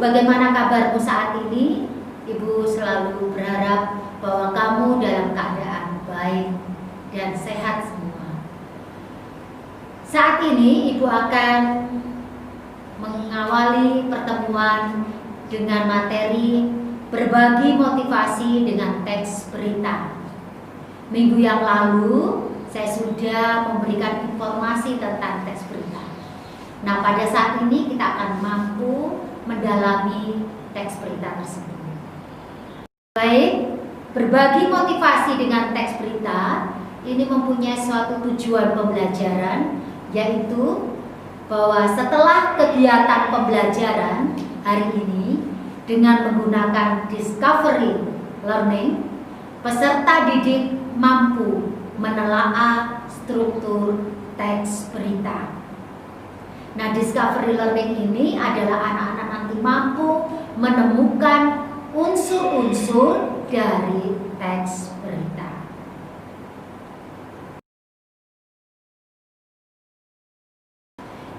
bagaimana kabarmu saat ini? Ibu selalu berharap bahwa kamu dalam keadaan baik dan sehat semua. Saat ini Ibu akan mengawali pertemuan dengan materi berbagi motivasi dengan teks berita. Minggu yang lalu saya sudah memberikan informasi tentang teks berita. Nah, pada saat ini kita akan mampu mendalami teks berita tersebut. Baik, berbagi motivasi dengan teks berita ini mempunyai suatu tujuan pembelajaran, yaitu bahwa setelah kegiatan pembelajaran hari ini dengan menggunakan discovery learning, peserta didik mampu menelaah struktur teks berita. Nah, discovery learning ini adalah anak-anak nanti mampu menemukan unsur-unsur dari teks berita.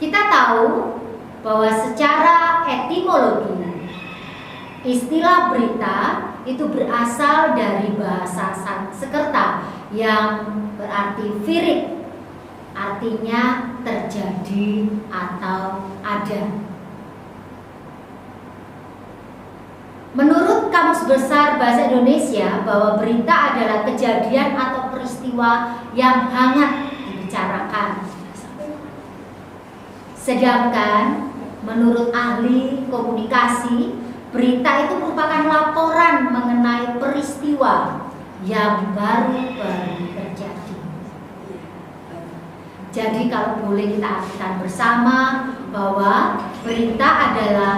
Kita tahu bahwa secara etimologi istilah berita itu berasal dari bahasa Sanskerta yang berarti virik, artinya terjadi atau ada. Menurut Kamus Besar Bahasa Indonesia, bahwa berita adalah kejadian atau peristiwa yang hangat dibicarakan. Sedangkan menurut ahli komunikasi, berita itu merupakan laporan mengenai peristiwa yang baru-baru terjadi. Jadi kalau boleh kita artikan bersama bahwa berita adalah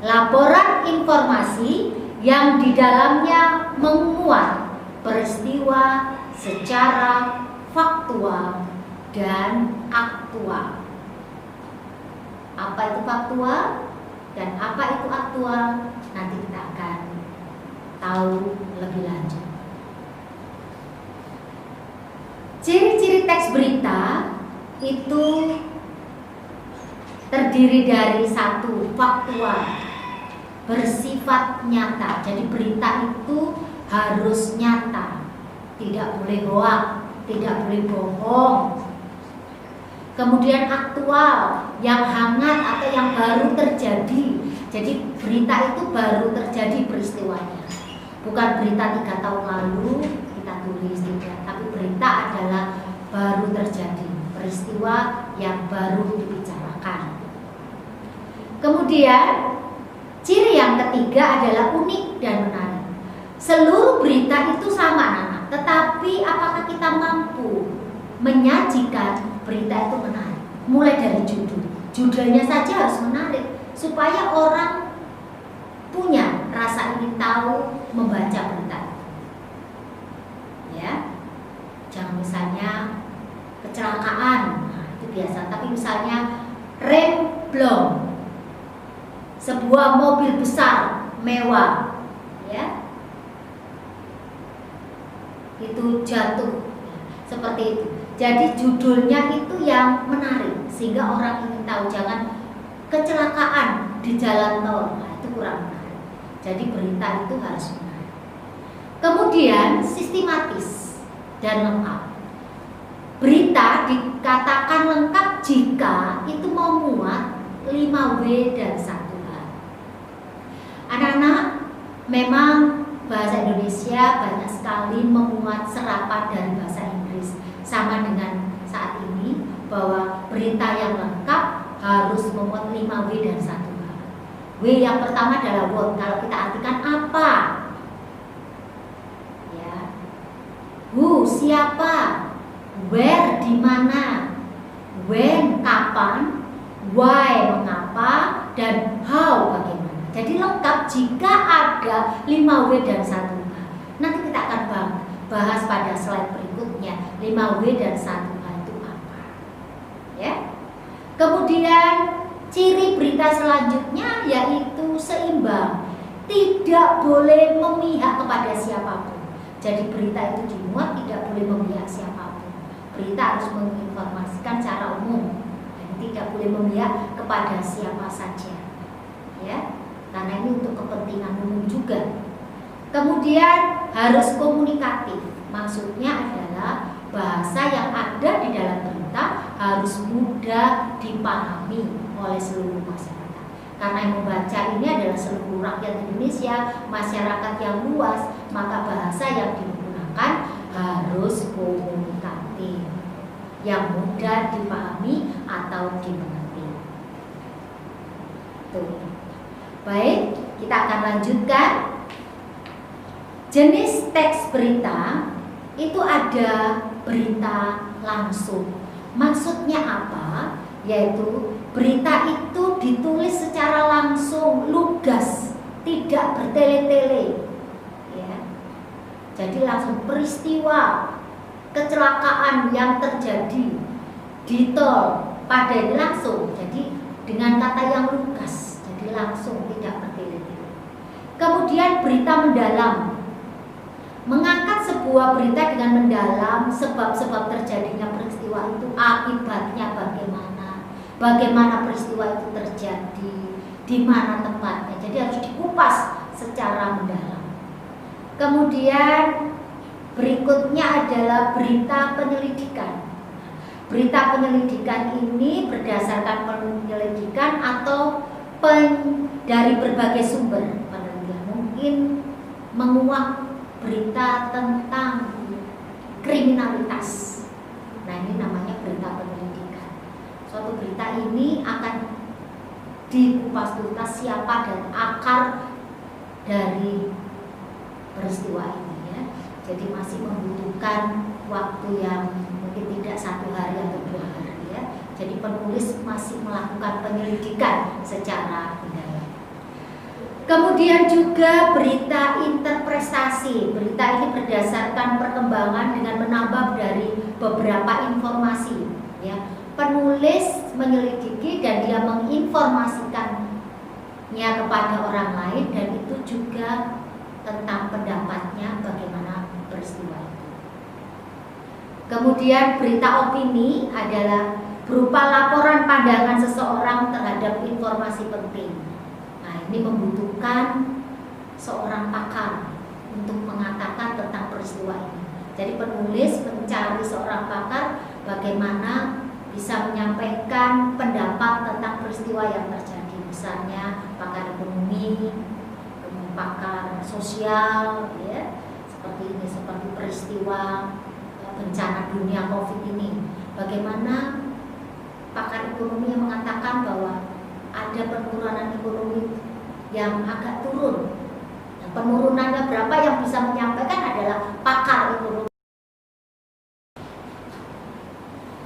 laporan informasi yang di dalamnya menguat peristiwa secara faktual dan aktual. Apa itu faktual dan apa itu aktual? Nanti kita akan tahu lebih lanjut. Ciri-ciri teks berita itu terdiri dari satu, faktual, bersifat nyata. Jadi berita itu harus nyata, tidak boleh hoak, tidak boleh bohong. Kemudian aktual, yang hangat atau yang baru terjadi. Jadi berita itu baru terjadi peristiwanya, bukan berita 3 tahun lalu kita tulis tidak, tapi berita adalah baru terjadi, peristiwa yang baru dibicarakan. Kemudian ciri yang ketiga adalah unik dan menarik. Seluruh berita itu sama anak-anak, tetapi apakah kita mampu menyajikan berita itu menarik? Mulai dari judulnya saja harus menarik supaya orang punya rasa ingin tahu membaca berita. Ya, jangan misalnya kecelakaan, nah, itu biasa. Tapi misalnya rem blong, sebuah mobil besar mewah, ya, itu jatuh, seperti itu. Jadi judulnya itu yang menarik sehingga orang ingin tahu. Jangan kecelakaan di jalan tol, nah, itu kurang menarik. Jadi berita itu harus menarik. Kemudian sistematis dan lengkap. Berita dikatakan lengkap jika itu memuat 5W dan 1H. Anak-anak, memang bahasa Indonesia banyak sekali memuat serapan dari bahasa Inggris. Sama dengan saat ini bahwa berita yang lengkap harus memuat 5W dan 1H. W yang pertama adalah what. Kalau kita artikan apa, ya, who siapa, where di mana, when kapan, why mengapa, dan how bagaimana. Jadi lengkap jika ada 5W dan 1H. Nanti kita akan bahas pada slide berikutnya 5W dan 1H itu apa, ya. Kemudian ciri berita selanjutnya yaitu seimbang, tidak boleh memihak kepada siapapun. Jadi berita itu dimuat tidak boleh memihak siapapun. Berita harus menginformasikan secara umum dan tidak boleh memihak kepada siapa saja, ya. karena ini untuk kepentingan umum juga. Kemudian harus komunikatif, maksudnya adalah bahasa yang ada di dalam berita harus mudah dipahami oleh seluruh masyarakat. Karena yang membaca ini adalah seluruh rakyat Indonesia, masyarakat yang luas, maka bahasa yang digunakan harus komunikatif, yang mudah dipahami atau dimengerti. Tuh. Baik, kita akan lanjutkan. Jenis teks berita itu ada berita langsung. Maksudnya apa? Yaitu berita itu ditulis secara langsung, lugas, tidak bertele-tele. Ya. Jadi langsung peristiwa kecelakaan yang terjadi di tol pada ini langsung. Jadi dengan kata yang lugas, jadi langsung, tidak bertele-tele. Kemudian berita mendalam. Mengangkat sebuah berita dengan mendalam sebab-sebab terjadinya peristiwa itu, akibatnya bagaimana peristiwa itu terjadi, di mana tempatnya. Jadi harus dikupas secara mendalam. Kemudian berikutnya adalah berita penyelidikan. Berita penyelidikan ini berdasarkan penyelidikan atau dari berbagai sumber penelitian, mungkin menguak berita tentang kriminalitas. Nah, ini namanya berita penyelidikan. Suatu berita ini akan dikupas tuntas siapa dan akar dari peristiwa ini, ya. Jadi masih membutuhkan waktu yang mungkin tidak 1 hari atau 2 hari, ya. Jadi penulis masih melakukan penyelidikan secara mendalam. Kemudian juga berita interpretasi. Berita ini berdasarkan perkembangan dengan menambah dari beberapa informasi, ya. Penulis menyelidiki dan dia menginformasikannya kepada orang lain, dan itu juga tentang pendapatnya bagaimana peristiwa itu. Kemudian berita opini adalah berupa laporan pandangan seseorang terhadap informasi penting. Ini membutuhkan seorang pakar untuk mengatakan tentang peristiwa ini. Jadi penulis mencari seorang pakar bagaimana bisa menyampaikan pendapat tentang peristiwa yang terjadi. Misalnya pakar ekonomi, pakar sosial, ya, seperti ini, seperti peristiwa bencana dunia COVID ini. Bagaimana pakar ekonomi yang mengatakan bahwa ada penurunan ekonomi yang agak turun. Yang penurunannya berapa yang bisa menyampaikan adalah pakar ekonomi.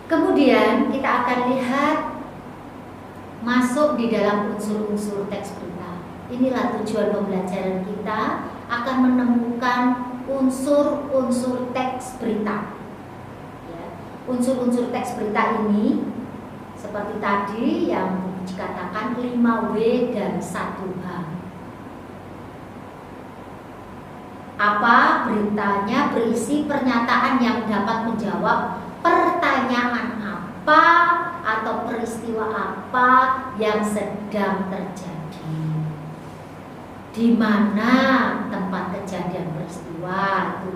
Kemudian kita akan lihat masuk di dalam unsur-unsur teks berita. Inilah tujuan pembelajaran kita, akan menemukan unsur-unsur teks berita. Ya. Unsur-unsur teks berita ini seperti tadi yang dikatakan 5W dan 1H. Apa? Beritanya berisi pernyataan yang dapat menjawab pertanyaan apa atau peristiwa apa yang sedang terjadi. Di mana tempat kejadian peristiwa itu?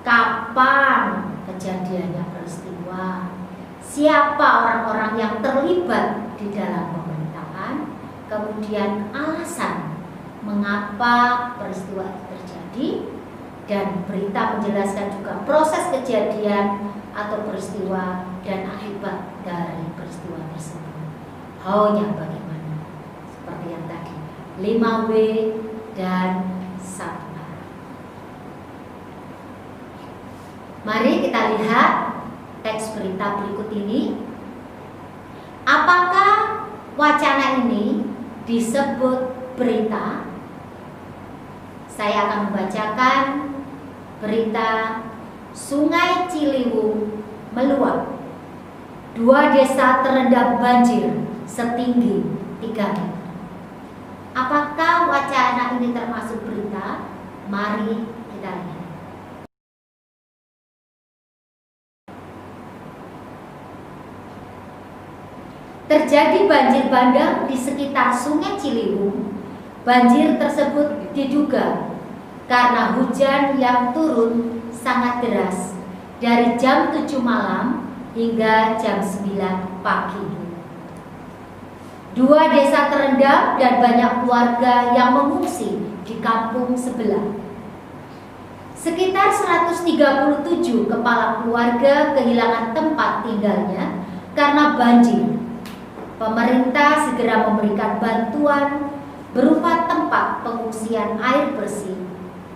Kapan kejadiannya peristiwa? Siapa orang-orang yang terlibat di dalam pemerintahan? Kemudian alasan mengapa peristiwa itu terjadi, dan berita menjelaskan juga proses kejadian atau peristiwa dan akibat dari peristiwa tersebut. How-nya bagaimana? Seperti yang tadi, 5W dan 1H. Mari kita lihat teks berita berikut ini. Apakah wacana ini disebut berita? Saya akan membacakan berita Sungai Ciliwung meluap. 2 desa terendam banjir setinggi 3 meter. Apakah wacana ini termasuk berita? Mari kita lihat. Terjadi banjir bandang di sekitar Sungai Ciliwung Banjir tersebut diduga karena hujan yang turun sangat deras dari jam 7 malam hingga jam 9 pagi. 2 desa terendam dan banyak keluarga yang mengungsi di kampung sebelah. Sekitar 137 kepala keluarga kehilangan tempat tinggalnya karena banjir. Pemerintah segera memberikan bantuan berupa tempat pengungsian air bersih,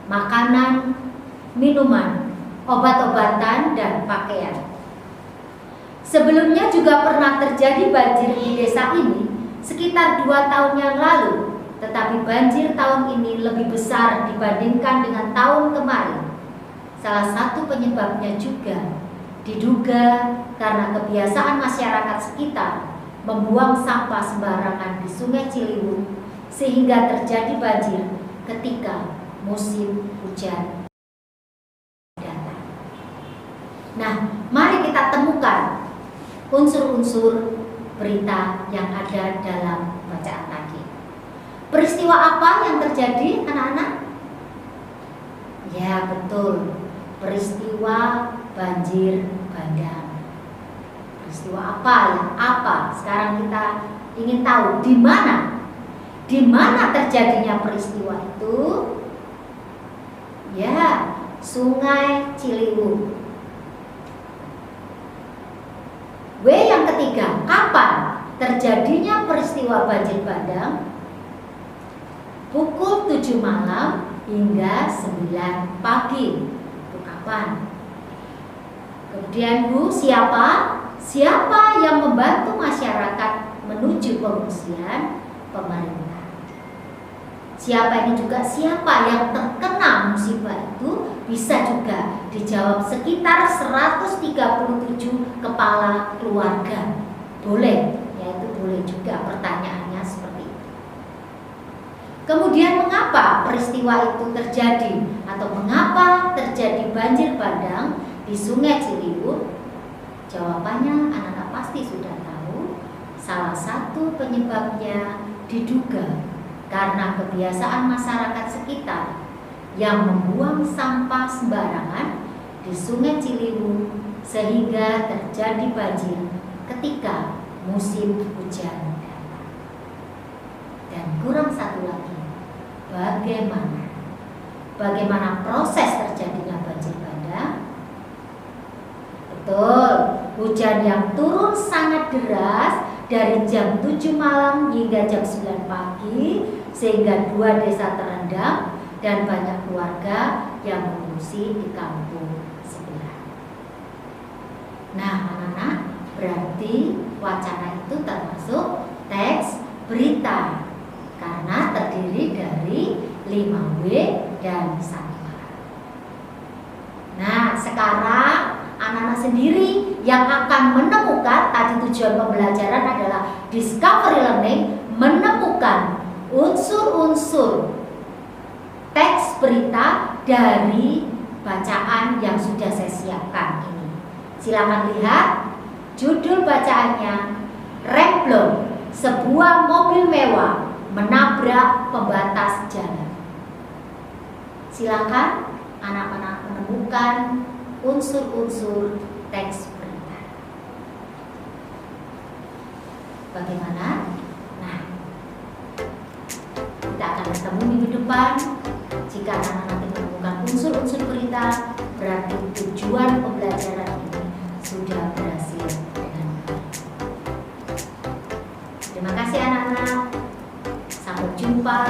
makanan, minuman, obat-obatan, dan pakaian. Sebelumnya juga pernah terjadi banjir di desa ini sekitar 2 tahun yang lalu, tetapi banjir tahun ini lebih besar dibandingkan dengan tahun kemarin. Salah satu penyebabnya juga diduga karena kebiasaan masyarakat sekitar membuang sampah sembarangan di Sungai Ciliwung sehingga terjadi banjir ketika musim hujan datang. Nah, mari kita temukan unsur-unsur berita yang ada dalam bacaan tadi. Peristiwa apa yang terjadi, anak-anak? Ya, betul. Peristiwa banjir bandang. Peristiwa apa yang apa? Sekarang kita ingin tahu di mana? Di mana terjadinya peristiwa itu? Ya, Sungai Ciliwung. W yang ketiga, kapan terjadinya peristiwa banjir bandang? Pukul 7 malam hingga 9 pagi. Itu kapan? Kemudian Bu, siapa? Siapa yang membantu masyarakat menuju pengungsian? Pemerintah. Siapa ini juga siapa yang terkena musibah itu bisa juga dijawab sekitar 137 kepala keluarga. Boleh, yaitu boleh juga pertanyaannya seperti itu. Kemudian mengapa peristiwa itu terjadi atau mengapa terjadi banjir bandang di Sungai Ciliwung? Jawabannya anak-anak pasti sudah tahu. Salah satu penyebabnya diduga karena kebiasaan masyarakat sekitar yang membuang sampah sembarangan di Sungai Ciliwung sehingga terjadi banjir ketika musim hujan datang. Dan kurang satu lagi, bagaimana proses terjadinya banjir bandang? Betul, hujan yang turun sangat deras dari jam 7 malam hingga jam 9 pagi sehingga 2 desa terendam dan banyak keluarga yang mengungsi di kampung sebelah. Nah, anak-anak, berarti wacana itu termasuk teks berita karena terdiri dari 5W dan 1A. Nah, sekarang anak-anak sendiri yang akan menemukan, tadi tujuan pembelajaran adalah discovery learning, menemukan unsur-unsur teks berita dari bacaan yang sudah saya siapkan ini. Silakan lihat judul bacaannya, Remblong, sebuah mobil mewah menabrak pembatas jalan. Silakan anak-anak menemukan unsur-unsur teks berita. Bagaimana? Nah, kita akan bertemu minggu depan. Jika anak-anak menemukan unsur-unsur berita, berarti tujuan pembelajaran ini sudah berhasil dengan baik. Terima kasih anak-anak. Sampai jumpa.